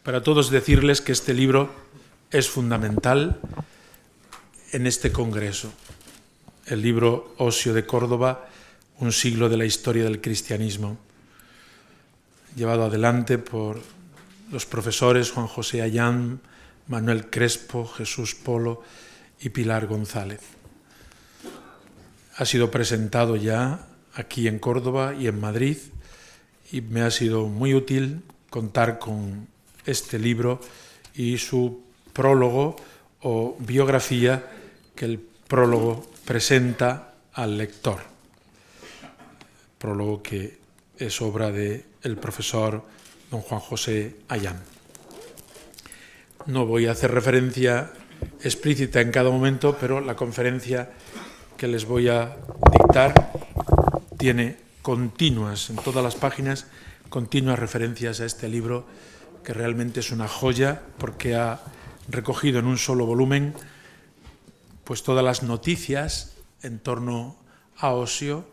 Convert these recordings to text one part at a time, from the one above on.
para todos decirles que este libro es fundamental en este congreso. El libro Osio de Córdoba, un siglo de la historia del cristianismo, llevado adelante por los profesores Juan José Ayán, Manuel Crespo, Jesús Polo y Pilar González. Ha sido presentado ya aquí en Córdoba y en Madrid y me ha sido muy útil contar con este libro y su prólogo o biografía que el prólogo presenta al lector. Prólogo que es obra del profesor don Juan José Ayán. No voy a hacer referencia explícita en cada momento, pero la conferencia que les voy a dictar tiene continuas, en todas las páginas, continuas referencias a este libro, que realmente es una joya porque ha recogido en un solo volumen pues todas las noticias en torno a Osio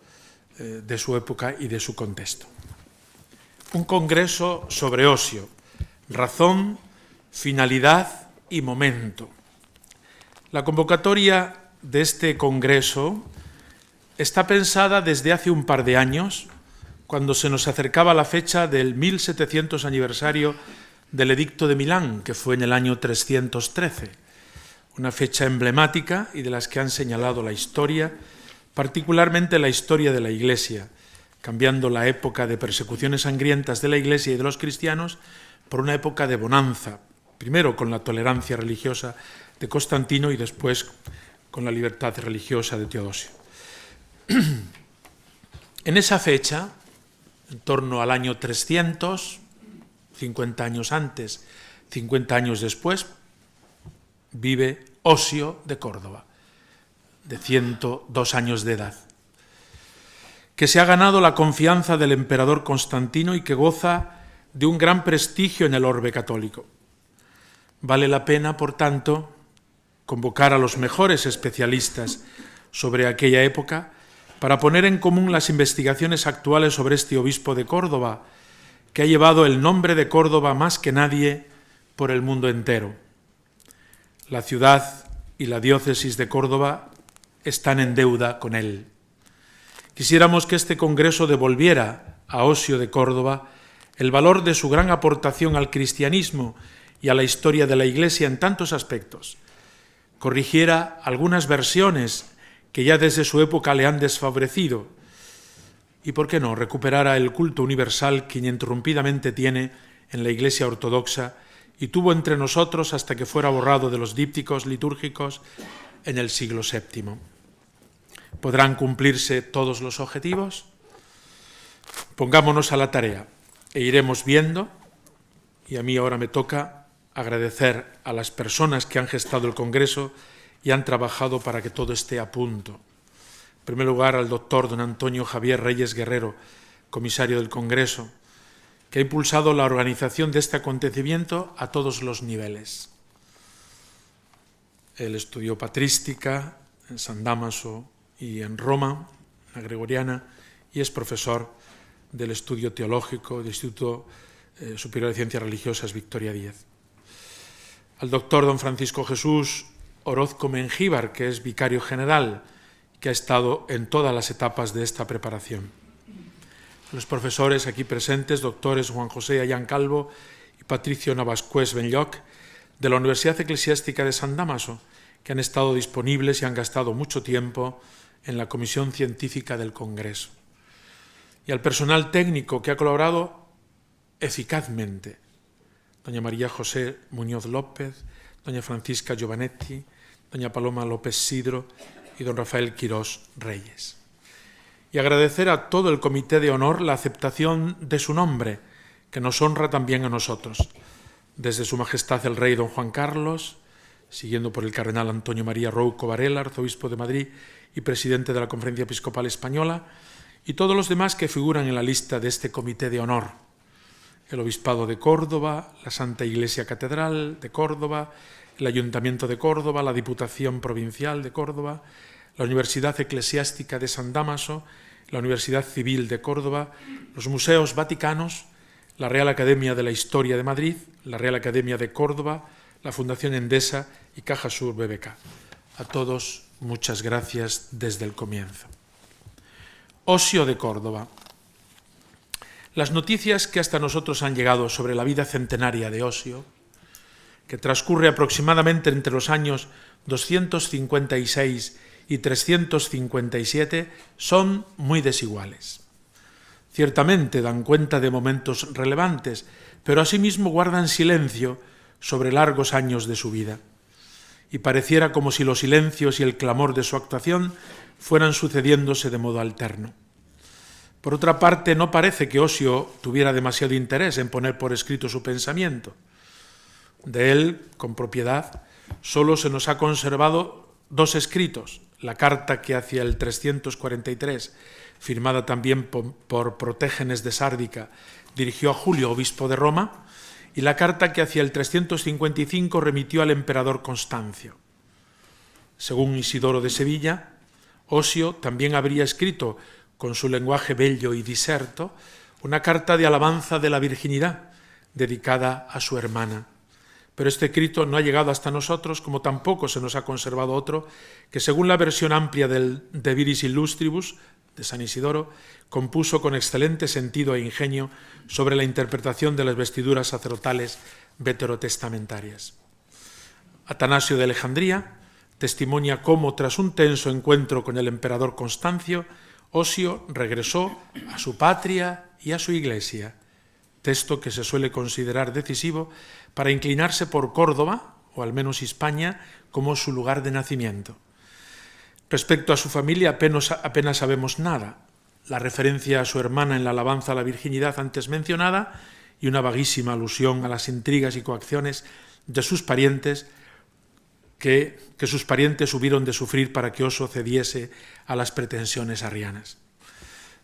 de su época y de su contexto. Un congreso sobre Osio, razón, finalidad y momento. La convocatoria de este congreso está pensada desde hace un par de años, cuando se nos acercaba la fecha del 1700 aniversario del Edicto de Milán, que fue en el año 313, una fecha emblemática y de las que han señalado la historia, particularmente la historia de la Iglesia, cambiando la época de persecuciones sangrientas de la Iglesia y de los cristianos por una época de bonanza, primero con la tolerancia religiosa de Constantino y después con la libertad religiosa de Teodosio. En esa fecha, en torno al año 300, 50 años antes, 50 años después, vive Osio de Córdoba, de 102 años de edad, que se ha ganado la confianza del emperador Constantino y que goza de un gran prestigio en el orbe católico. Vale la pena, por tanto, convocar a los mejores especialistas sobre aquella época para poner en común las investigaciones actuales sobre este obispo de Córdoba, que ha llevado el nombre de Córdoba más que nadie por el mundo entero. La ciudad y la diócesis de Córdoba están en deuda con él. Quisiéramos que este congreso devolviera a Osio de Córdoba el valor de su gran aportación al cristianismo y a la historia de la Iglesia en tantos aspectos, corrigiera algunas versiones que ya desde su época le han desfavorecido y, por qué no, recuperara el culto universal que ininterrumpidamente tiene en la Iglesia ortodoxa y tuvo entre nosotros hasta que fuera borrado de los dípticos litúrgicos en el siglo VII. ¿Podrán cumplirse todos los objetivos? Pongámonos a la tarea e iremos viendo, y a mí ahora me toca agradecer a las personas que han gestado el Congreso y han trabajado para que todo esté a punto. En primer lugar, al doctor don Antonio Javier Reyes Guerrero, comisario del Congreso, que ha impulsado la organización de este acontecimiento a todos los niveles. Él estudió patrística en San Dámaso y en Roma, la Gregoriana, y es profesor del estudio teológico del Instituto Superior de Ciencias Religiosas Victoria Díez. Al doctor don Francisco Jesús Orozco Mengíbar, que es vicario general, que ha estado en todas las etapas de esta preparación. A los profesores aquí presentes, doctores Juan José Ayán Calvo y Patricio Navascués Benlloc, de la Universidad Eclesiástica de San Dámaso, que han estado disponibles y han gastado mucho tiempo en la comisión científica del Congreso. Y al personal técnico que ha colaborado eficazmente, doña María José Muñoz López, doña Francisca Giovanetti, doña Paloma López Sidro y don Rafael Quirós Reyes. Y agradecer a todo el Comité de Honor la aceptación de su nombre, que nos honra también a nosotros, desde Su Majestad el Rey don Juan Carlos, siguiendo por el cardenal Antonio María Rouco Varela, arzobispo de Madrid y presidente de la Conferencia Episcopal Española, y todos los demás que figuran en la lista de este Comité de Honor. El Obispado de Córdoba, la Santa Iglesia Catedral de Córdoba, el Ayuntamiento de Córdoba, la Diputación Provincial de Córdoba, la Universidad Eclesiástica de San Dámaso, la Universidad Civil de Córdoba, los museos vaticanos, la Real Academia de la Historia de Madrid, la Real Academia de Córdoba, la Fundación Endesa y Caja Sur BBK. A todos, muchas gracias desde el comienzo. Osio de Córdoba. Las noticias que hasta nosotros han llegado sobre la vida centenaria de Osio, que transcurre aproximadamente entre los años 256 y 357, son muy desiguales. Ciertamente dan cuenta de momentos relevantes, pero asimismo guardan silencio sobre largos años de su vida. Y pareciera como si los silencios y el clamor de su actuación fueran sucediéndose de modo alterno. Por otra parte, no parece que Osio tuviera demasiado interés en poner por escrito su pensamiento. De él, con propiedad, solo se nos ha conservado dos escritos: la carta que hacia el 343, firmada también por Protégenes de Sárdica, dirigió a Julio, obispo de Roma, y la carta que hacia el 355 remitió al emperador Constancio. Según Isidoro de Sevilla, Osio también habría escrito, con su lenguaje bello y diserto, una carta de alabanza de la virginidad, dedicada a su hermana. Pero este escrito no ha llegado hasta nosotros, como tampoco se nos ha conservado otro, que según la versión amplia del De Viris Illustribus, de San Isidoro, compuso con excelente sentido e ingenio sobre la interpretación de las vestiduras sacerdotales veterotestamentarias. Atanasio de Alejandría testimonia cómo, tras un tenso encuentro con el emperador Constancio, Osio regresó a su patria y a su iglesia, texto que se suele considerar decisivo para inclinarse por Córdoba, o al menos Hispania, como su lugar de nacimiento. Respecto a su familia apenas sabemos nada. La referencia a su hermana en la alabanza a la virginidad antes mencionada y una vaguísima alusión a las intrigas y coacciones de sus parientes que sus parientes hubieron de sufrir para que Osio cediese a las pretensiones arrianas.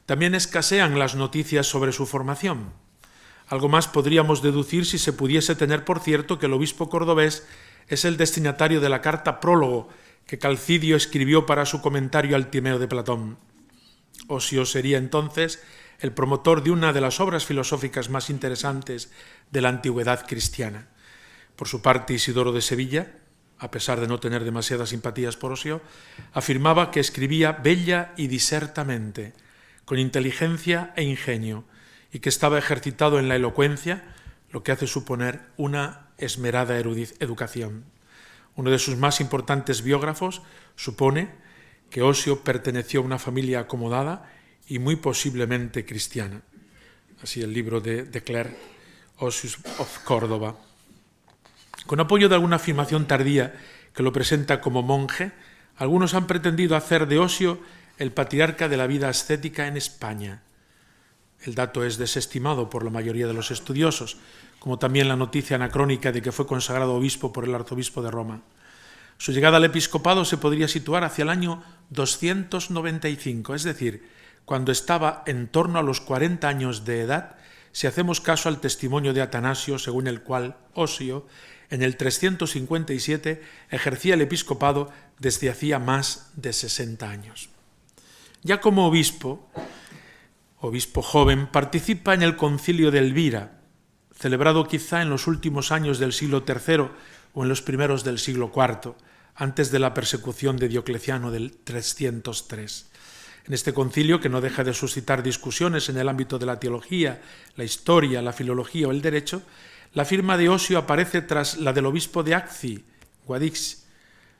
También escasean las noticias sobre su formación. Algo más podríamos deducir si se pudiese tener por cierto que el obispo cordobés es el destinatario de la carta prólogo que Calcidio escribió para su comentario al Timeo de Platón. Osio sería entonces el promotor de una de las obras filosóficas más interesantes de la antigüedad cristiana. Por su parte, Isidoro de Sevilla, a pesar de no tener demasiadas simpatías por Osio, afirmaba que escribía bella y disertamente, con inteligencia e ingenio, y que estaba ejercitado en la elocuencia, lo que hace suponer una esmerada educación. Uno de sus más importantes biógrafos supone que Osio perteneció a una familia acomodada y muy posiblemente cristiana. Así el libro de Clerc, Osius of Córdoba. Con apoyo de alguna afirmación tardía que lo presenta como monje, algunos han pretendido hacer de Osio el patriarca de la vida ascética en España. El dato es desestimado por la mayoría de los estudiosos, como también la noticia anacrónica de que fue consagrado obispo por el arzobispo de Roma. Su llegada al episcopado se podría situar hacia el año 295, es decir, cuando estaba en torno a los 40 años de edad, si hacemos caso al testimonio de Atanasio, según el cual Osio, en el 357, ejercía el episcopado desde hacía más de 60 años. Ya como obispo joven, participa en el concilio de Elvira, celebrado quizá en los últimos años del siglo III o en los primeros del siglo IV, antes de la persecución de Diocleciano del 303. En este concilio, que no deja de suscitar discusiones en el ámbito de la teología, la historia, la filología o el derecho, la firma de Osio aparece tras la del obispo de Acci, Guadix,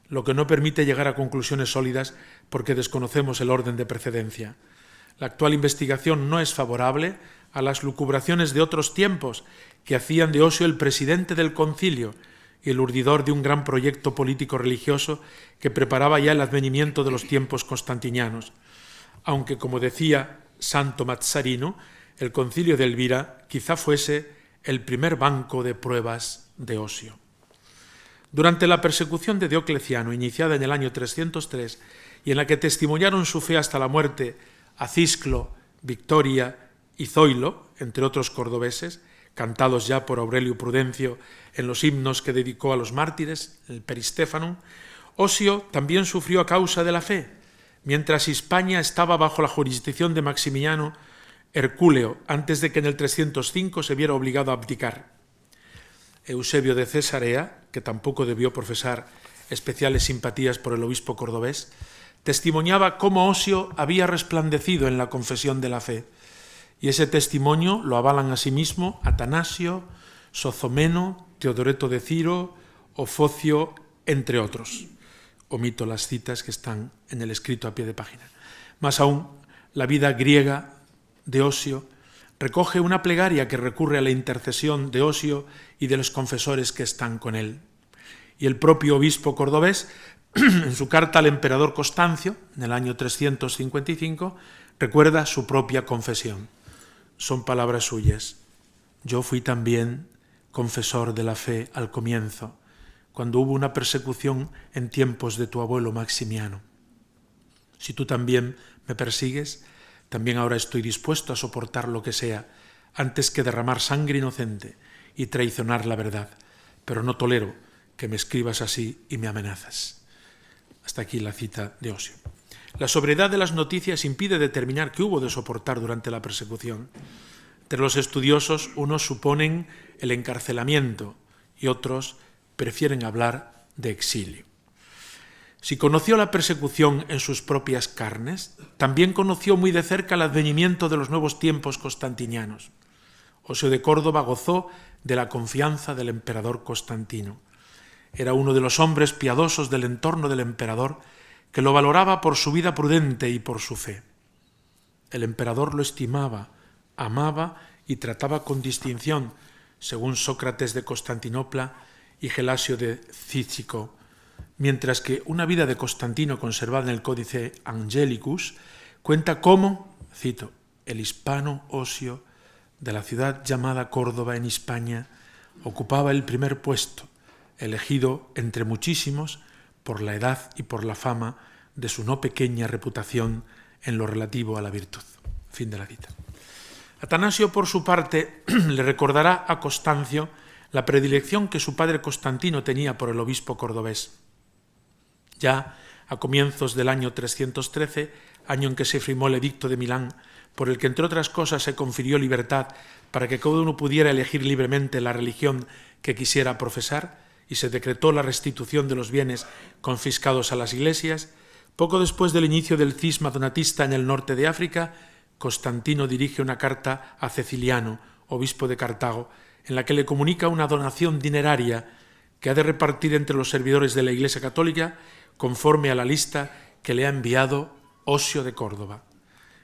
lo que no permite llegar a conclusiones sólidas porque desconocemos el orden de precedencia. La actual investigación no es favorable a las lucubraciones de otros tiempos que hacían de Osio el presidente del concilio y el urdidor de un gran proyecto político-religioso que preparaba ya el advenimiento de los tiempos constantinianos. Aunque, como decía Santo Mazzarino, el concilio de Elvira quizá fuese el primer banco de pruebas de Osio. Durante la persecución de Diocleciano, iniciada en el año 303, y en la que testimoniaron su fe hasta la muerte Acisclo, Victoria y Zoilo, entre otros cordobeses, cantados ya por Aurelio Prudencio en los himnos que dedicó a los mártires, el Peristéfanum, Osio también sufrió a causa de la fe. Mientras Hispania estaba bajo la jurisdicción de Maximiano, Hercúleo, antes de que en el 305 se viera obligado a abdicar. Eusebio de Cesarea, que tampoco debió profesar especiales simpatías por el obispo cordobés, testimoniaba cómo Osio había resplandecido en la confesión de la fe, y ese testimonio lo avalan asimismo Atanasio, Sozomeno, Teodoreto de Ciro o Focio, entre otros. Omito las citas que están en el escrito a pie de página. Más aún, la vida griega de Osio recoge una plegaria que recurre a la intercesión de Osio y de los confesores que están con él. Y el propio obispo cordobés, en su carta al emperador Constancio, en el año 355, recuerda su propia confesión. Son palabras suyas. Yo fui también confesor de la fe al comienzo, cuando hubo una persecución en tiempos de tu abuelo Maximiano. Si tú también me persigues, también ahora estoy dispuesto a soportar lo que sea, antes que derramar sangre inocente y traicionar la verdad, pero no tolero que me escribas así y me amenazas. Hasta aquí la cita de Osio. La sobriedad de las noticias impide determinar qué hubo de soportar durante la persecución. Entre los estudiosos, unos suponen el encarcelamiento y otros prefieren hablar de exilio. Si conoció la persecución en sus propias carnes, también conoció muy de cerca el advenimiento de los nuevos tiempos constantinianos. Osio de Córdoba gozó de la confianza del emperador Constantino. Era uno de los hombres piadosos del entorno del emperador, que lo valoraba por su vida prudente y por su fe. El emperador lo estimaba, amaba y trataba con distinción, según Sócrates de Constantinopla y Gelasio de Cícico, mientras que una vida de Constantino conservada en el Códice Angelicus cuenta cómo, cito, el hispano Osio de la ciudad llamada Córdoba en Hispania ocupaba el primer puesto, elegido entre muchísimos por la edad y por la fama de su no pequeña reputación en lo relativo a la virtud. Fin de la cita. Atanasio, por su parte, le recordará a Constancio la predilección que su padre Constantino tenía por el obispo cordobés. Ya a comienzos del año 313, año en que se firmó el Edicto de Milán, por el que entre otras cosas se confirió libertad para que cada uno pudiera elegir libremente la religión que quisiera profesar, y se decretó la restitución de los bienes confiscados a las iglesias, poco después del inicio del cisma donatista en el norte de África, Constantino dirige una carta a Ceciliano, obispo de Cartago, en la que le comunica una donación dineraria que ha de repartir entre los servidores de la Iglesia Católica conforme a la lista que le ha enviado Osio de Córdoba.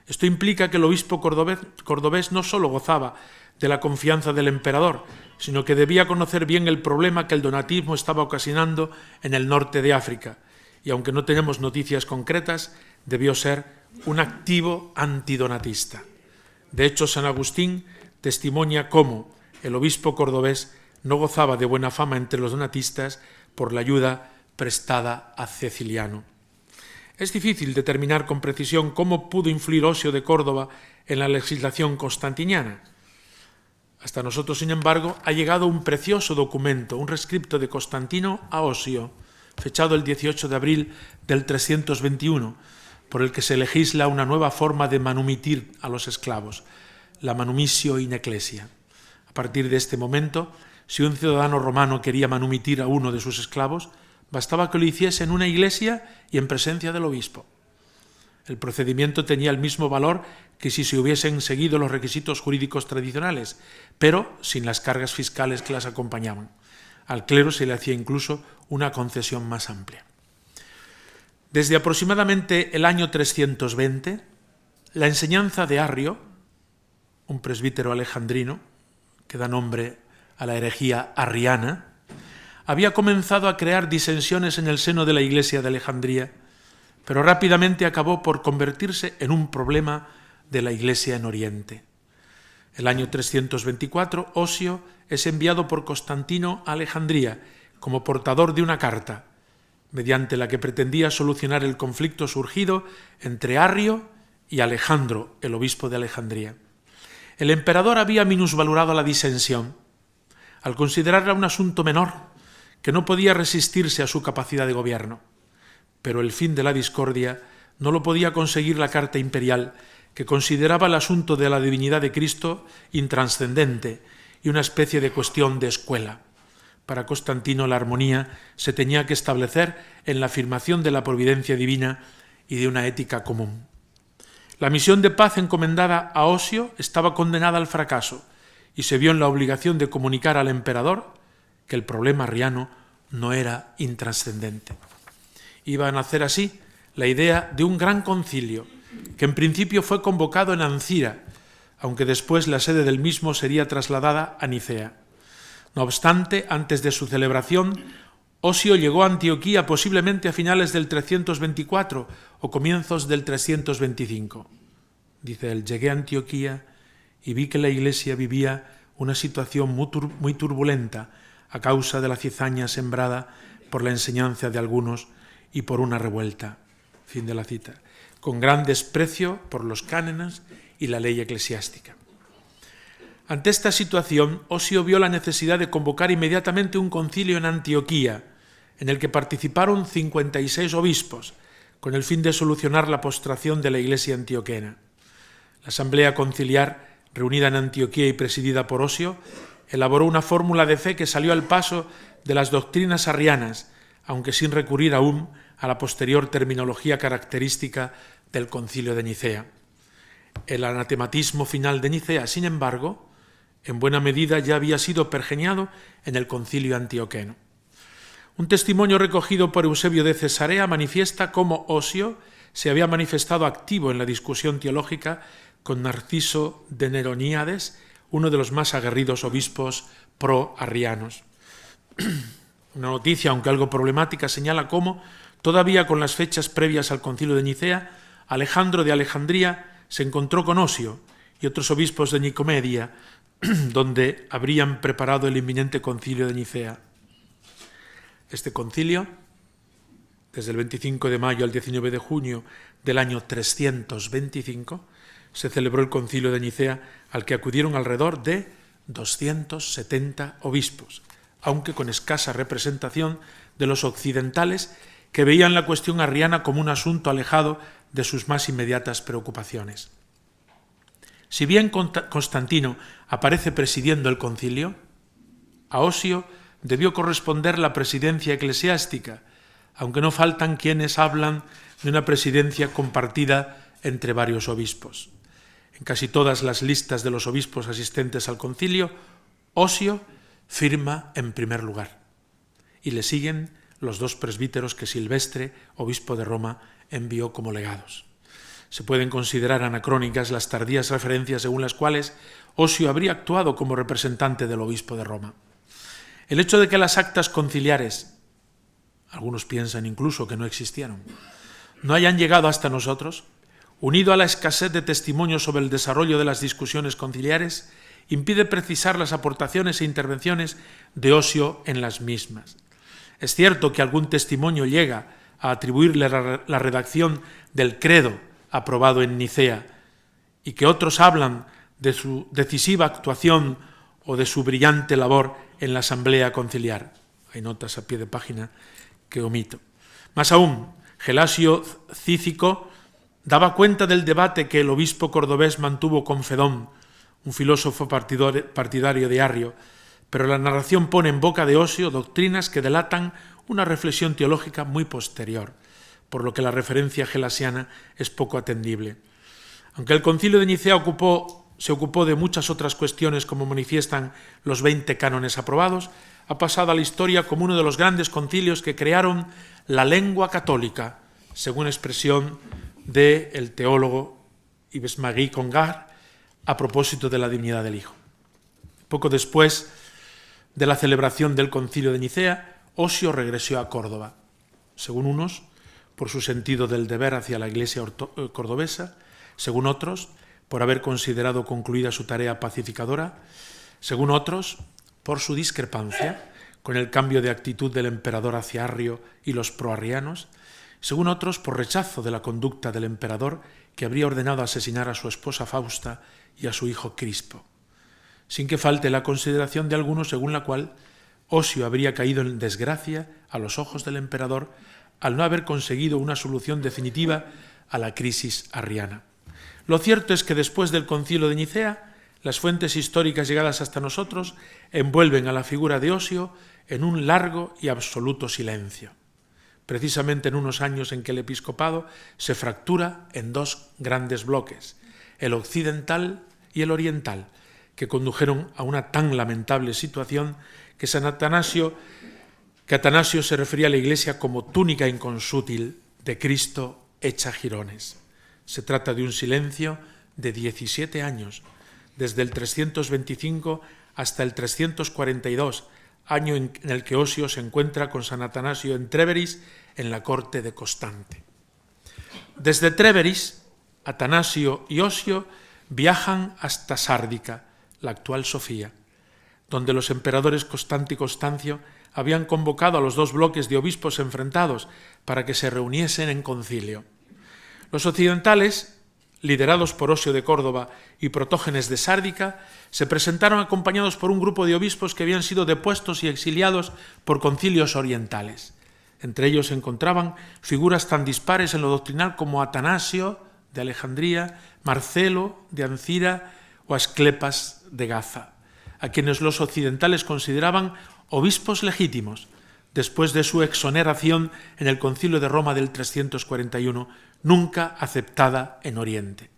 Esto implica que el obispo cordobés no solo gozaba de la confianza del emperador, sino que debía conocer bien el problema que el donatismo estaba ocasionando en el norte de África, y aunque no tenemos noticias concretas, debió ser un activo antidonatista. De hecho, San Agustín testimonia cómo el obispo cordobés no gozaba de buena fama entre los donatistas por la ayuda prestada a Ceciliano. Es difícil determinar con precisión cómo pudo influir Osio de Córdoba en la legislación constantiniana. Hasta nosotros, sin embargo, ha llegado un precioso documento, un rescripto de Constantino a Osio, fechado el 18 de abril del 321, por el que se legisla una nueva forma de manumitir a los esclavos, la manumitio in ecclesia. A partir de este momento, si un ciudadano romano quería manumitir a uno de sus esclavos, bastaba que lo hiciese en una iglesia y en presencia del obispo. El procedimiento tenía el mismo valor que si se hubiesen seguido los requisitos jurídicos tradicionales, pero sin las cargas fiscales que las acompañaban. Al clero se le hacía incluso una concesión más amplia. Desde aproximadamente el año 320, la enseñanza de Arrio, un presbítero alejandrino que da nombre a la herejía arriana, había comenzado a crear disensiones en el seno de la Iglesia de Alejandría, pero rápidamente acabó por convertirse en un problema de la Iglesia en Oriente. El año 324, Osio es enviado por Constantino a Alejandría como portador de una carta, mediante la que pretendía solucionar el conflicto surgido entre Arrio y Alejandro, el obispo de Alejandría. El emperador había minusvalorado la disensión, al considerarla un asunto menor, que no podía resistirse a su capacidad de gobierno. Pero el fin de la discordia no lo podía conseguir la carta imperial, que consideraba el asunto de la divinidad de Cristo intranscendente y una especie de cuestión de escuela. Para Constantino la armonía se tenía que establecer en la afirmación de la providencia divina y de una ética común. La misión de paz encomendada a Osio estaba condenada al fracaso y se vio en la obligación de comunicar al emperador que el problema arriano no era intranscendente. Iba a nacer así la idea de un gran concilio, que en principio fue convocado en Ancira, aunque después la sede del mismo sería trasladada a Nicea. No obstante, antes de su celebración, Osio llegó a Antioquía posiblemente a finales del 324 o comienzos del 325. Dice él: llegué a Antioquía y vi que la Iglesia vivía una situación muy turbulenta a causa de la cizaña sembrada por la enseñanza de algunos y por una revuelta. Fin de la cita. Con gran desprecio por los cánones y la ley eclesiástica. Ante esta situación, Osio vio la necesidad de convocar inmediatamente un concilio en Antioquía, en el que participaron 56 obispos, con el fin de solucionar la postración de la Iglesia antioquena. La Asamblea Conciliar, reunida en Antioquía y presidida por Osio, elaboró una fórmula de fe que salió al paso de las doctrinas arrianas, aunque sin recurrir aún a la posterior terminología característica del Concilio de Nicea. El anatematismo final de Nicea, sin embargo, en buena medida ya había sido pergeñado en el Concilio antioqueno. Un testimonio recogido por Eusebio de Cesarea manifiesta cómo Osio se había manifestado activo en la discusión teológica con Narciso de Neroníades, uno de los más aguerridos obispos pro-arrianos. Una noticia, aunque algo problemática, señala cómo, todavía con las fechas previas al Concilio de Nicea, Alejandro de Alejandría se encontró con Osio y otros obispos de Nicomedia, donde habrían preparado el inminente Concilio de Nicea. Este concilio, desde el 25 de mayo al 19 de junio del año 325, se celebró el Concilio de Nicea, al que acudieron alrededor de 270 obispos, aunque con escasa representación de los occidentales, que veían la cuestión arriana como un asunto alejado de sus más inmediatas preocupaciones. Si bien Constantino aparece presidiendo el concilio, a Osio debió corresponder la presidencia eclesiástica, aunque no faltan quienes hablan de una presidencia compartida entre varios obispos. En casi todas las listas de los obispos asistentes al concilio, Osio firma en primer lugar, y le siguen los dos presbíteros que Silvestre, obispo de Roma, envió como legados. Se pueden considerar anacrónicas las tardías referencias según las cuales Osio habría actuado como representante del obispo de Roma. El hecho de que las actas conciliares, algunos piensan incluso que no existieron, no hayan llegado hasta nosotros, unido a la escasez de testimonios sobre el desarrollo de las discusiones conciliares, impide precisar las aportaciones e intervenciones de Osio en las mismas. Es cierto que algún testimonio llega a atribuirle la redacción del credo aprobado en Nicea y que otros hablan de su decisiva actuación o de su brillante labor en la asamblea conciliar. Hay notas a pie de página que omito. Más aún, Gelasio Cícico daba cuenta del debate que el obispo cordobés mantuvo con Fedón, un filósofo partidario de Arrio, pero la narración pone en boca de Osio doctrinas que delatan una reflexión teológica muy posterior, por lo que la referencia gelasiana es poco atendible. Aunque el Concilio de Nicea se ocupó de muchas otras cuestiones, como manifiestan los 20 cánones aprobados, ha pasado a la historia como uno de los grandes concilios que crearon la lengua católica, según expresión del teólogo Yves-Marie Congar, a propósito de la divinidad del Hijo. Poco después de la celebración del Concilio de Nicea, Osio regresó a Córdoba, según unos, por su sentido del deber hacia la Iglesia cordobesa, según otros, por haber considerado concluida su tarea pacificadora, según otros, por su discrepancia con el cambio de actitud del emperador hacia Arrio y los proarrianos, según otros, por rechazo de la conducta del emperador que habría ordenado asesinar a su esposa Fausta y a su hijo Crispo, sin que falte la consideración de algunos según la cual Osio habría caído en desgracia a los ojos del emperador al no haber conseguido una solución definitiva a la crisis arriana. Lo cierto es que después del Concilio de Nicea, las fuentes históricas llegadas hasta nosotros envuelven a la figura de Osio en un largo y absoluto silencio, precisamente en unos años en que el episcopado se fractura en dos grandes bloques, el occidental y el oriental, que condujeron a una tan lamentable situación que Atanasio se refería a la Iglesia como túnica inconsútil de Cristo hecha jirones. Se trata de un silencio de 17 años, desde el 325 hasta el 342, año en el que Osio se encuentra con San Atanasio en Tréveris, en la corte de Constante. Desde Tréveris, Atanasio y Osio viajan hasta Sárdica, la actual Sofía, donde los emperadores Constante y Constancio habían convocado a los dos bloques de obispos enfrentados para que se reuniesen en concilio. Los occidentales, liderados por Osio de Córdoba y Protógenes de Sárdica, se presentaron acompañados por un grupo de obispos que habían sido depuestos y exiliados por concilios orientales. Entre ellos se encontraban figuras tan dispares en lo doctrinal como Atanasio de Alejandría, Marcelo de Ancira o Asclepas de Gaza, a quienes los occidentales consideraban obispos legítimos, después de su exoneración en el Concilio de Roma del 341, nunca aceptada en Oriente.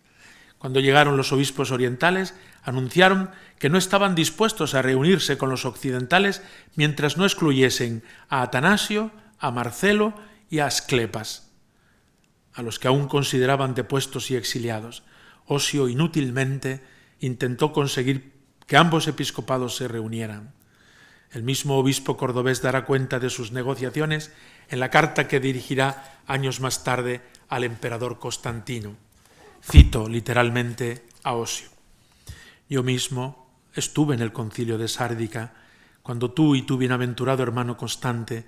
Cuando llegaron los obispos orientales, anunciaron que no estaban dispuestos a reunirse con los occidentales mientras no excluyesen a Atanasio, a Marcelo y a Asclepas, a los que aún consideraban depuestos y exiliados. Osio inútilmente intentó conseguir que ambos episcopados se reunieran. El mismo obispo cordobés dará cuenta de sus negociaciones en la carta que dirigirá años más tarde al emperador Constantino. Cito literalmente a Osio: yo mismo estuve en el concilio de Sárdica cuando tú y tu bienaventurado hermano Constante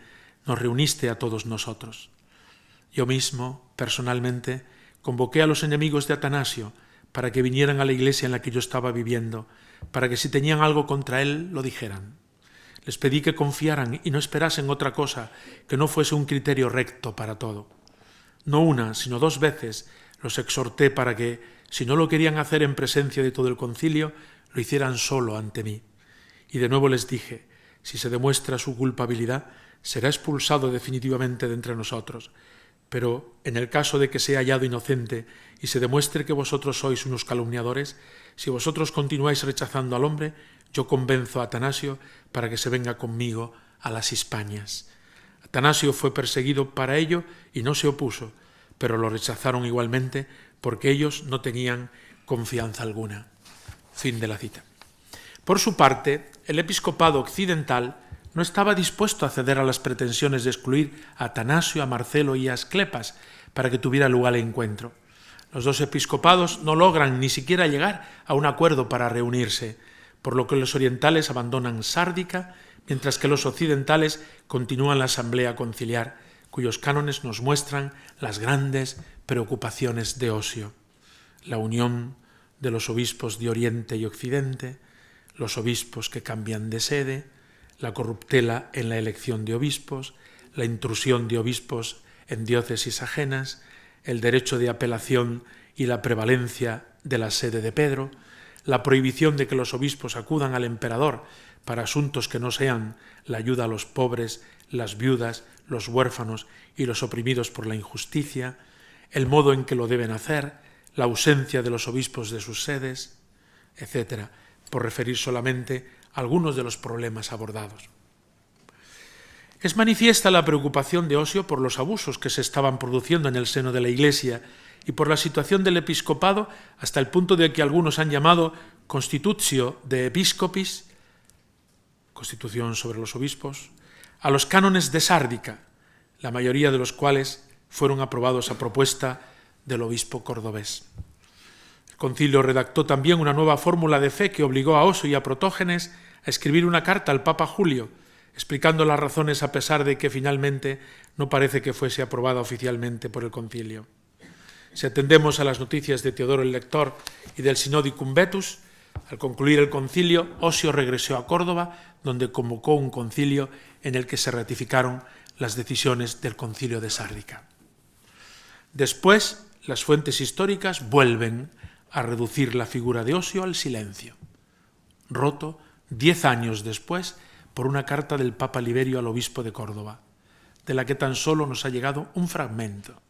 nos reuniste a todos nosotros. Yo mismo, personalmente, convoqué a los enemigos de Atanasio para que vinieran a la iglesia en la que yo estaba viviendo, para que si tenían algo contra él lo dijeran. Les pedí que confiaran y no esperasen otra cosa que no fuese un criterio recto para todo. No una, sino 2 veces los exhorté para que, si no lo querían hacer en presencia de todo el concilio, lo hicieran solo ante mí. Y de nuevo les dije: si se demuestra su culpabilidad, será expulsado definitivamente de entre nosotros. Pero en el caso de que sea hallado inocente y se demuestre que vosotros sois unos calumniadores, si vosotros continuáis rechazando al hombre, yo convenzo a Atanasio para que se venga conmigo a las Hispanias. Atanasio fue perseguido para ello y no se opuso, pero lo rechazaron igualmente porque ellos no tenían confianza alguna. Fin de la cita. Por su parte, el episcopado occidental no estaba dispuesto a ceder a las pretensiones de excluir a Atanasio, a Marcelo y a Asclepas para que tuviera lugar el encuentro. Los dos episcopados no logran ni siquiera llegar a un acuerdo para reunirse, por lo que los orientales abandonan Sárdica, mientras que los occidentales continúan la asamblea conciliar, cuyos cánones nos muestran las grandes preocupaciones de Osio: la unión de los obispos de Oriente y Occidente, los obispos que cambian de sede, la corruptela en la elección de obispos, la intrusión de obispos en diócesis ajenas, el derecho de apelación y la prevalencia de la sede de Pedro, la prohibición de que los obispos acudan al emperador para asuntos que no sean la ayuda a los pobres, las viudas, los huérfanos y los oprimidos por la injusticia, el modo en que lo deben hacer, la ausencia de los obispos de sus sedes, etc., por referir solamente algunos de los problemas abordados. Es manifiesta la preocupación de Osio por los abusos que se estaban produciendo en el seno de la Iglesia y por la situación del episcopado, hasta el punto de que algunos han llamado Constitutio de Episcopis, Constitución sobre los obispos, a los cánones de Sárdica, la mayoría de los cuales fueron aprobados a propuesta del obispo cordobés. El concilio redactó también una nueva fórmula de fe que obligó a Osio y a Protógenes a escribir una carta al Papa Julio, explicando las razones a pesar de que finalmente no parece que fuese aprobada oficialmente por el concilio. Si atendemos a las noticias de Teodoro el Lector y del Synodicum Vetus, al concluir el concilio, Osio regresó a Córdoba, donde convocó un concilio en el que se ratificaron las decisiones del concilio de Sárdica. Después, las fuentes históricas vuelven a reducir la figura de Osio al silencio, roto 10 años después por una carta del Papa Liberio al obispo de Córdoba, de la que tan solo nos ha llegado un fragmento.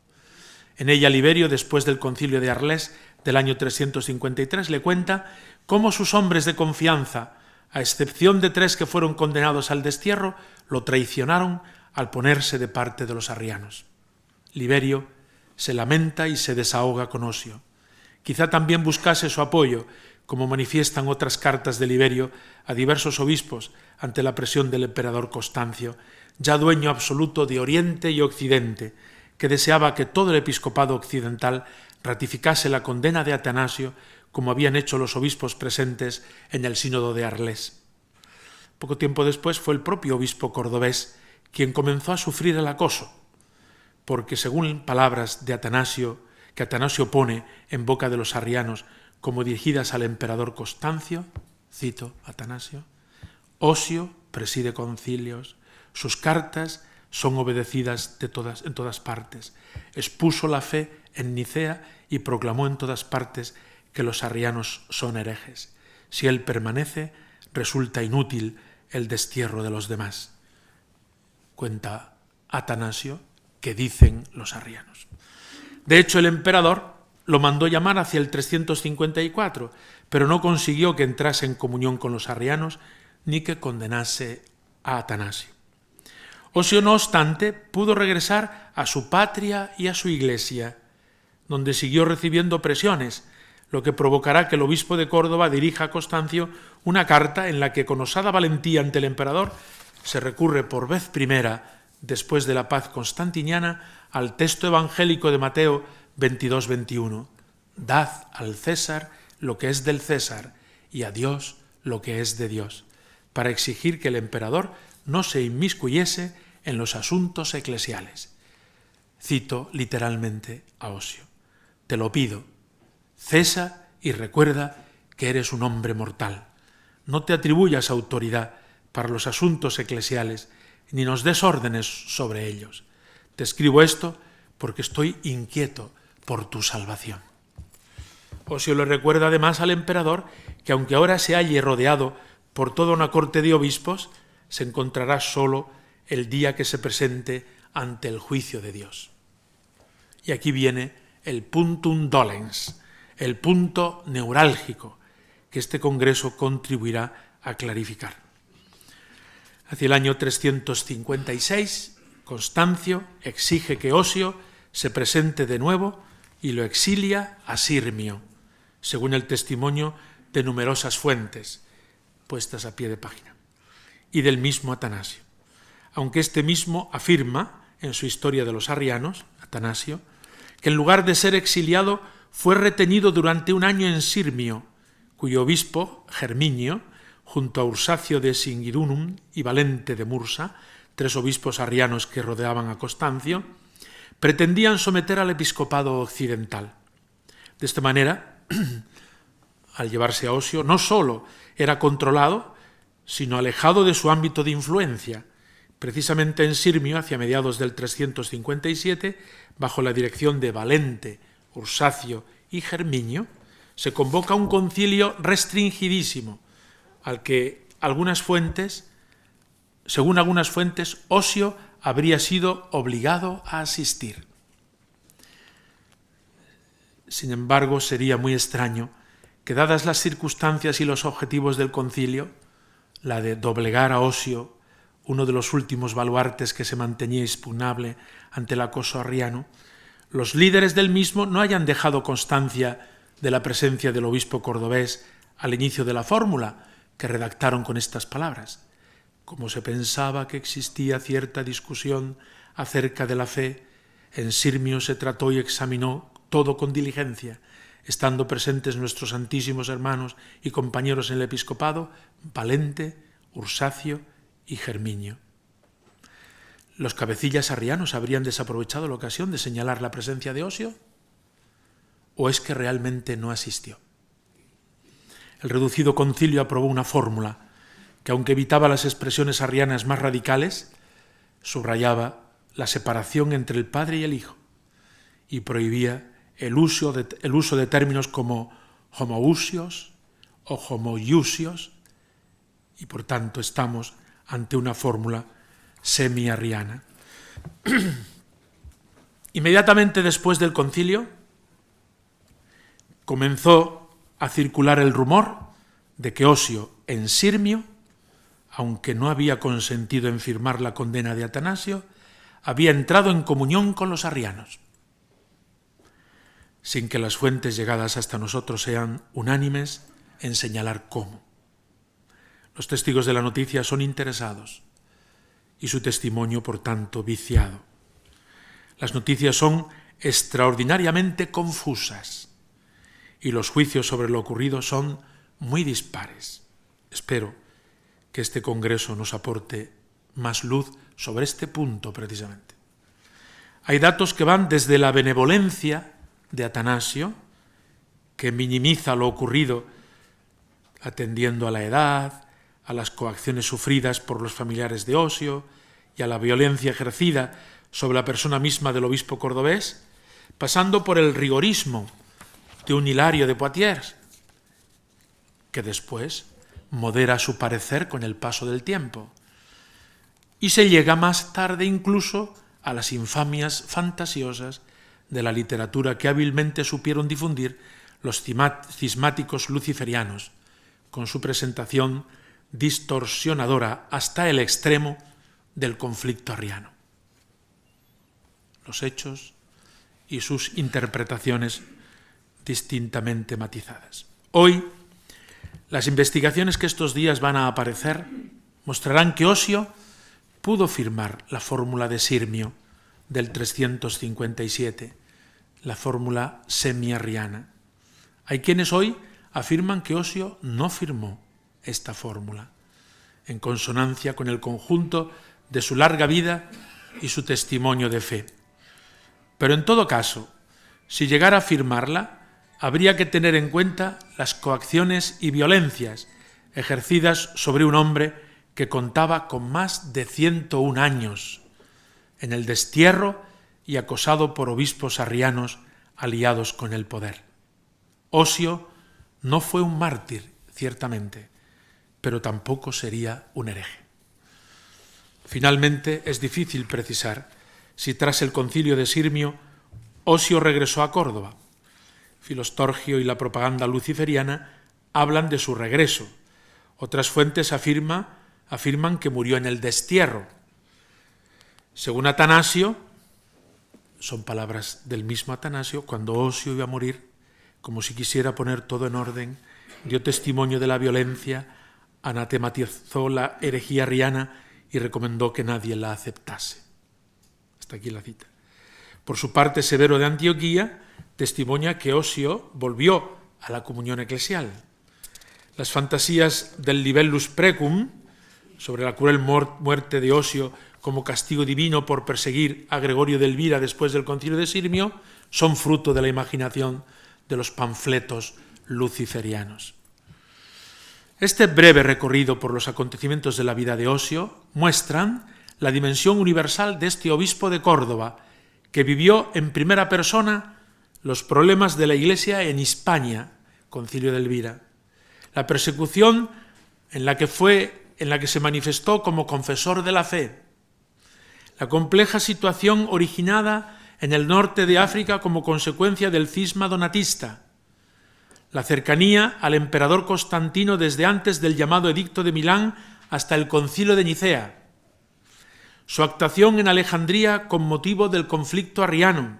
En ella Liberio, después del concilio de Arles del año 353, le cuenta cómo sus hombres de confianza, a excepción de 3 que fueron condenados al destierro, lo traicionaron al ponerse de parte de los arrianos. Liberio se lamenta y se desahoga con Osio. Quizá también buscase su apoyo, como manifiestan otras cartas de Liberio a diversos obispos ante la presión del emperador Constancio, ya dueño absoluto de Oriente y Occidente, que deseaba que todo el episcopado occidental ratificase la condena de Atanasio, como habían hecho los obispos presentes en el sínodo de Arles. Poco tiempo después fue el propio obispo cordobés quien comenzó a sufrir el acoso, porque según palabras de Atanasio, que Atanasio pone en boca de los arrianos como dirigidas al emperador Constancio, cito Atanasio, Osio preside concilios, sus cartas son obedecidas en todas partes, expuso la fe en Nicea y proclamó en todas partes que los arrianos son herejes. Si él permanece, resulta inútil el destierro de los demás. Cuenta Atanasio que dicen los arrianos. De hecho, el emperador lo mandó llamar hacia el 354, pero no consiguió que entrase en comunión con los arrianos ni que condenase a Atanasio. Osio, no obstante, pudo regresar a su patria y a su iglesia, donde siguió recibiendo presiones, lo que provocará que el obispo de Córdoba dirija a Constancio una carta en la que, con osada valentía ante el emperador, se recurre por vez primera, después de la paz constantiniana, al texto evangélico de Mateo 22-21. Dad al César lo que es del César y a Dios lo que es de Dios, para exigir que el emperador no se inmiscuyese en los asuntos eclesiales. Cito literalmente a Osio. Te lo pido, cesa y recuerda que eres un hombre mortal. No te atribuyas autoridad para los asuntos eclesiales, ni nos des órdenes sobre ellos. Te escribo esto porque estoy inquieto por tu salvación. Osio le recuerda además al emperador que, aunque ahora se halle rodeado por toda una corte de obispos, se encontrará solo el día que se presente ante el juicio de Dios. Y aquí viene el puntum dolens, el punto neurálgico que este congreso contribuirá a clarificar. Hacia el año 356, Constancio exige que Osio se presente de nuevo y lo exilia a Sirmio, según el testimonio de numerosas fuentes puestas a pie de página, y del mismo Atanasio, aunque este mismo afirma en su Historia de los Arrianos, Atanasio, que en lugar de ser exiliado fue retenido durante un año en Sirmio, cuyo obispo, Germinio, junto a Ursacio de Singidunum y Valente de Mursa, 3 obispos arrianos que rodeaban a Constancio, pretendían someter al episcopado occidental. De esta manera, al llevarse a Osio, no solo era controlado, sino alejado de su ámbito de influencia. Precisamente en Sirmio, hacia mediados del 357, bajo la dirección de Valente, Ursacio y Germinio, se convoca un concilio restringidísimo, al que según algunas fuentes, Osio habría sido obligado a asistir. Sin embargo, sería muy extraño que, dadas las circunstancias y los objetivos del concilio, la de doblegar a Osio, uno de los últimos baluartes que se mantenía inexpugnable ante el acoso arriano, los líderes del mismo no hayan dejado constancia de la presencia del obispo cordobés al inicio de la fórmula que redactaron con estas palabras. Como se pensaba que existía cierta discusión acerca de la fe, en Sirmio se trató y examinó todo con diligencia, estando presentes nuestros santísimos hermanos y compañeros en el episcopado, Valente, Ursacio y Germinio. ¿Los cabecillas arrianos habrían desaprovechado la ocasión de señalar la presencia de Osio? ¿O es que realmente no asistió? El reducido concilio aprobó una fórmula que, aunque evitaba las expresiones arrianas más radicales, subrayaba la separación entre el Padre y el Hijo y prohibía el uso de términos como homoousios o homoiousios, y por tanto estamos ante una fórmula semi-arriana. Inmediatamente después del concilio comenzó a circular el rumor de que Osio en Sirmio, aunque no había consentido en firmar la condena de Atanasio, había entrado en comunión con los arrianos, sin que las fuentes llegadas hasta nosotros sean unánimes en señalar cómo. Los testigos de la noticia son interesados y su testimonio, por tanto, viciado. Las noticias son extraordinariamente confusas y los juicios sobre lo ocurrido son muy dispares. Espero que este congreso nos aporte más luz sobre este punto precisamente. Hay datos que van desde la benevolencia de Atanasio, que minimiza lo ocurrido atendiendo a la edad, a las coacciones sufridas por los familiares de Osio y a la violencia ejercida sobre la persona misma del obispo cordobés, pasando por el rigorismo de un Hilario de Poitiers, que después modera su parecer con el paso del tiempo, y se llega más tarde incluso a las infamias fantasiosas de la literatura que hábilmente supieron difundir los cismáticos luciferianos, con su presentación distorsionadora hasta el extremo del conflicto arriano. Los hechos y sus interpretaciones distintamente matizadas. Hoy, las investigaciones que estos días van a aparecer mostrarán que Osio pudo firmar la fórmula de Sirmio del 357, la fórmula semi-arriana. Hay quienes hoy afirman que Osio no firmó esta fórmula, en consonancia con el conjunto de su larga vida y su testimonio de fe. Pero en todo caso, si llegara a firmarla, habría que tener en cuenta las coacciones y violencias ejercidas sobre un hombre que contaba con más de 101 años, en el destierro y acosado por obispos arrianos aliados con el poder. Osio no fue un mártir, ciertamente, pero tampoco sería un hereje. Finalmente, es difícil precisar si tras el concilio de Sirmio Osio regresó a Córdoba. Filostorgio y la propaganda luciferiana hablan de su regreso. Otras fuentes afirman que murió en el destierro. Según Atanasio, son palabras del mismo Atanasio, cuando Osio iba a morir, como si quisiera poner todo en orden, dio testimonio de la violencia, anatematizó la herejía arriana y recomendó que nadie la aceptase. Hasta aquí la cita. Por su parte, Severo de Antioquía testimonia que Osio volvió a la comunión eclesial. Las fantasías del Libellus Precum sobre la cruel muerte de Osio como castigo divino por perseguir a Gregorio de Elvira después del concilio de Sirmio son fruto de la imaginación de los panfletos luciferianos. Este breve recorrido por los acontecimientos de la vida de Osio muestran la dimensión universal de este obispo de Córdoba, que vivió en primera persona los problemas de la Iglesia en Hispania, concilio de Elvira, la persecución en la que se manifestó como confesor de la fe, la compleja situación originada en el norte de África como consecuencia del cisma donatista, la cercanía al emperador Constantino desde antes del llamado Edicto de Milán hasta el Concilio de Nicea, su actuación en Alejandría con motivo del conflicto arriano,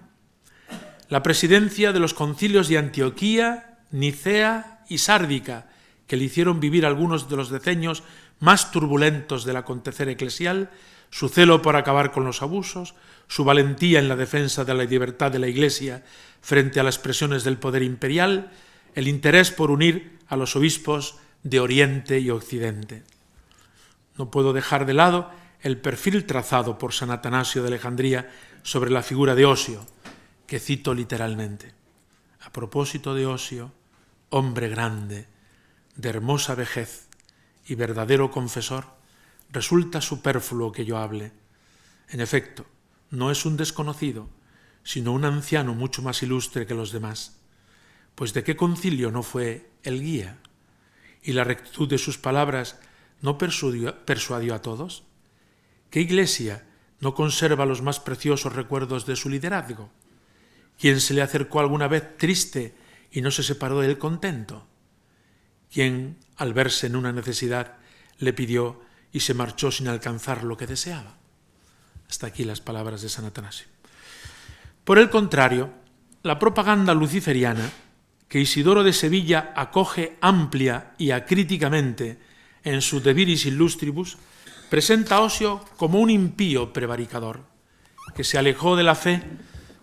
la presidencia de los concilios de Antioquía, Nicea y Sárdica, que le hicieron vivir algunos de los decenios más turbulentos del acontecer eclesial, su celo por acabar con los abusos, su valentía en la defensa de la libertad de la Iglesia frente a las presiones del poder imperial, el interés por unir a los obispos de Oriente y Occidente. No puedo dejar de lado el perfil trazado por San Atanasio de Alejandría sobre la figura de Osio, que cito literalmente. A propósito de Osio, hombre grande, de hermosa vejez y verdadero confesor, resulta superfluo que yo hable. En efecto, no es un desconocido, sino un anciano mucho más ilustre que los demás. pues ¿de qué concilio no fue el guía? ¿Y la rectitud de sus palabras no persuadió a todos? ¿Qué iglesia no conserva los más preciosos recuerdos de su liderazgo? ¿Quién se le acercó alguna vez triste y no se separó de él contento? ¿Quién, al verse en una necesidad, le pidió y se marchó sin alcanzar lo que deseaba? Hasta aquí las palabras de San Atanasio. Por el contrario, la propaganda luciferiana, que Isidoro de Sevilla acoge amplia y acríticamente en su De Viris Illustribus, presenta a Osio como un impío prevaricador, que se alejó de la fe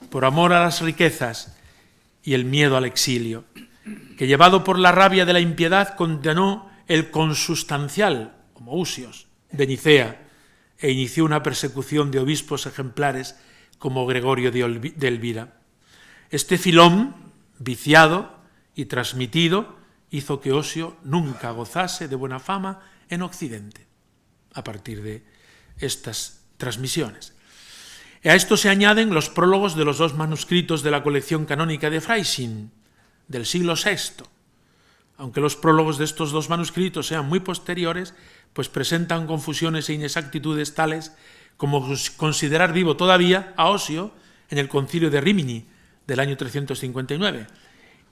por amor a las riquezas y el miedo al exilio, que llevado por la rabia de la impiedad condenó el consustancial, como Usios, de Nicea, e inició una persecución de obispos ejemplares como Gregorio de Elvira. Este filón, viciado y transmitido, hizo que Osio nunca gozase de buena fama en Occidente, a partir de estas transmisiones. A esto se añaden los prólogos de los dos manuscritos de la colección canónica de Freising, del siglo VI. Aunque los prólogos de estos dos manuscritos sean muy posteriores, pues presentan confusiones e inexactitudes tales como considerar vivo todavía a Osio en el concilio de Rímini del año 359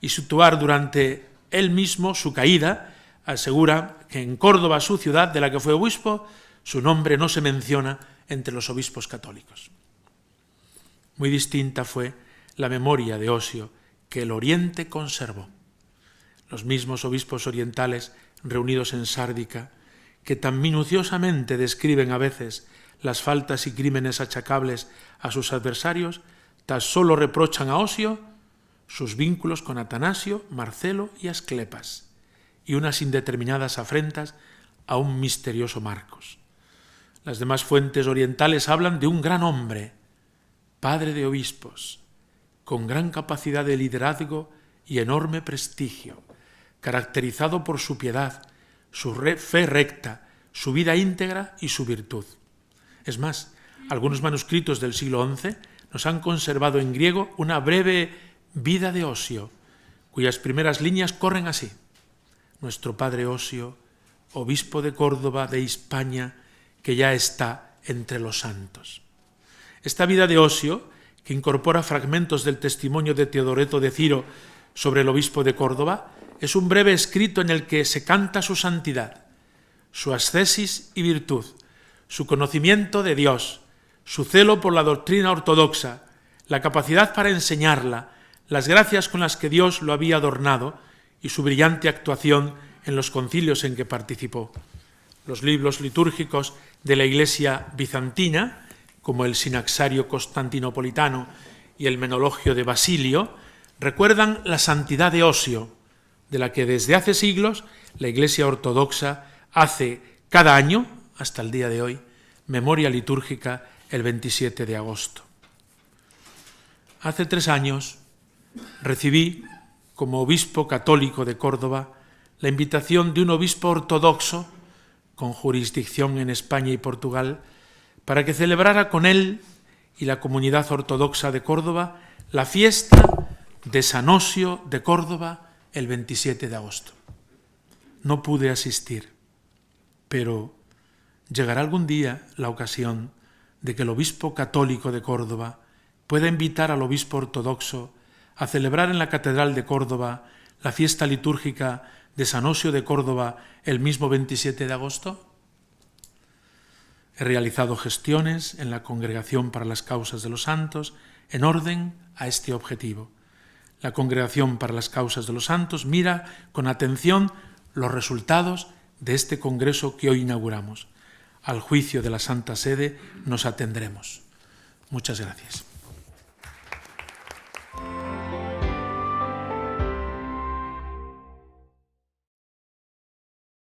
y situar durante él mismo su caída. Asegura que en Córdoba, su ciudad de la que fue obispo, su nombre no se menciona entre los obispos católicos. Muy distinta fue la memoria de Osio que el Oriente conservó. Los mismos obispos orientales reunidos en Sárdica, que tan minuciosamente describen a veces las faltas y crímenes achacables a sus adversarios, tan solo reprochan a Osio sus vínculos con Atanasio, Marcelo y Asclepas, y unas indeterminadas afrentas a un misterioso Marcos. Las demás fuentes orientales hablan de un gran hombre, padre de obispos, con gran capacidad de liderazgo y enorme prestigio, caracterizado por su piedad, su fe recta, su vida íntegra y su virtud. Es más, algunos manuscritos del siglo XI nos han conservado en griego una breve vida de Osio, cuyas primeras líneas corren así: nuestro padre Osio, obispo de Córdoba, de Hispania, que ya está entre los santos. Esta vida de Osio, que incorpora fragmentos del testimonio de Teodoreto de Ciro sobre el obispo de Córdoba, es un breve escrito en el que se canta su santidad, su ascesis y virtud, su conocimiento de Dios, su celo por la doctrina ortodoxa, la capacidad para enseñarla, las gracias con las que Dios lo había adornado y su brillante actuación en los concilios en que participó. Los libros litúrgicos de la Iglesia bizantina, como el Sinaxario constantinopolitano y el Menologio de Basilio, recuerdan la santidad de Osio, de la que desde hace siglos la Iglesia ortodoxa hace cada año, hasta el día de hoy, memoria litúrgica el 27 de agosto. Hace 3 años recibí, como obispo católico de Córdoba, la invitación de un obispo ortodoxo con jurisdicción en España y Portugal para que celebrara con él y la comunidad ortodoxa de Córdoba la fiesta de San Osio de Córdoba el 27 de agosto. No pude asistir, pero llegará algún día la ocasión de que el obispo católico de Córdoba pueda invitar al obispo ortodoxo a celebrar en la Catedral de Córdoba la fiesta litúrgica de San Osio de Córdoba el mismo 27 de agosto. He realizado gestiones en la Congregación para las Causas de los Santos en orden a este objetivo. La Congregación para las Causas de los Santos mira con atención los resultados de este congreso que hoy inauguramos. Al juicio de la Santa Sede nos atendremos. Muchas gracias.